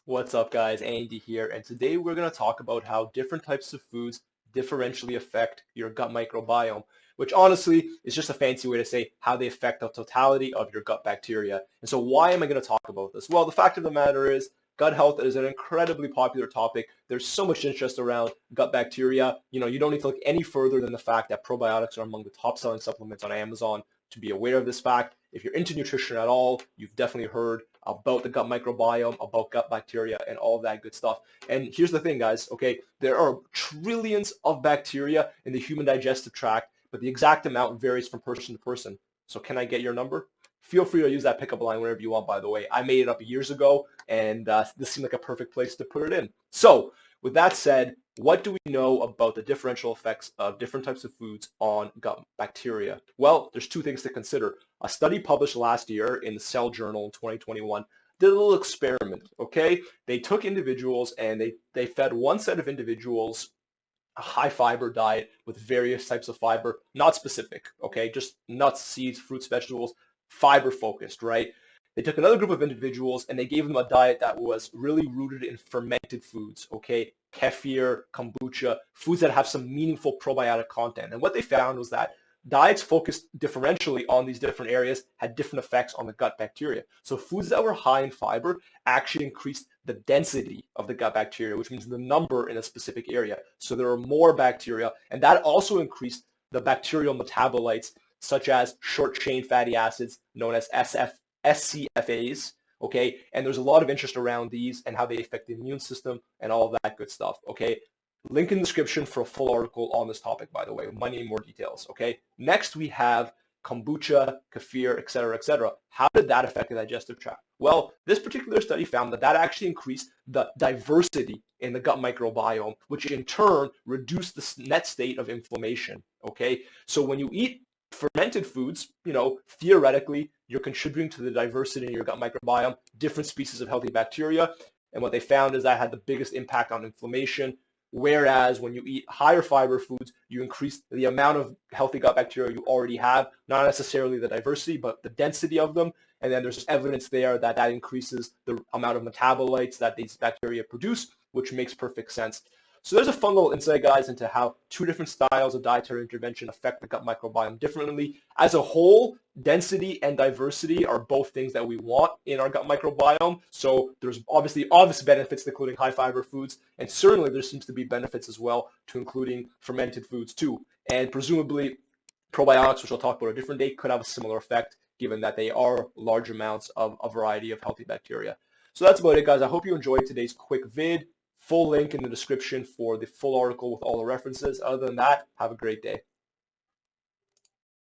What's up, guys? Andy here, and today we're going to talk about how different types of foods differentially affect your gut microbiome, which honestly is just a fancy way to say how they affect the totality of your gut bacteria. And so why am I going to talk about this? Well, the fact of the matter is gut health is an incredibly popular topic. There's so much interest around gut bacteria. You don't need to look any further than the fact that probiotics are among the top selling supplements on Amazon to be aware of this fact. If you're into nutrition at all, you've definitely heard about the gut microbiome, about gut bacteria, and all of that good stuff. And here's the thing, guys, okay? There are trillions of bacteria in the human digestive tract, but the exact amount varies from person to person. So can I get your number? Feel free to use that pickup line whenever you want, by the way. I made it up years ago, and this seemed like a perfect place to put it in. So with that said, what do we know about the differential effects of different types of foods on gut bacteria? Well, there's two things to consider. A study published last year in the Cell Journal in 2021 did a little experiment, okay? They took individuals and they fed one set of individuals a high fiber diet with various types of fiber, not specific, okay? Just nuts, seeds, fruits, vegetables, fiber focused, right? They took another group of individuals and they gave them a diet that was really rooted in fermented foods, okay? Kefir, kombucha, foods that have some meaningful probiotic content. And what they found was that diets focused differentially on these different areas had different effects on the gut bacteria. So foods that were high in fiber actually increased the density of the gut bacteria, which means the number in a specific area. So there are more bacteria, and that also increased the bacterial metabolites such as short-chain fatty acids known as SCFAs, okay? And there's a lot of interest around these and how they affect the immune system and all of that good stuff, okay? Link in the description for a full article on this topic, by the way, with many more details, okay? Next, we have kombucha, kefir, et cetera, et cetera. How did that affect the digestive tract? Well, this particular study found that actually increased the diversity in the gut microbiome, which in turn reduced the net state of inflammation, okay? So when you eat fermented foods, theoretically, you're contributing to the diversity in your gut microbiome, different species of healthy bacteria. And what they found is that had the biggest impact on inflammation. Whereas when you eat higher fiber foods, you increase the amount of healthy gut bacteria you already have, not necessarily the diversity, but the density of them. And then there's evidence there that increases the amount of metabolites that these bacteria produce, which makes perfect sense. So there's a fun little insight, guys, into how two different styles of dietary intervention affect the gut microbiome differently. As a whole, density and diversity are both things that we want in our gut microbiome. So there's obviously obvious benefits to including high fiber foods, and certainly there seems to be benefits as well to including fermented foods too. And presumably probiotics, which I'll talk about a different day, could have a similar effect given that they are large amounts of a variety of healthy bacteria. So that's about it, guys. I hope you enjoyed today's quick vid. Full link in the description for the full article with all the references. Other than that, have a great day.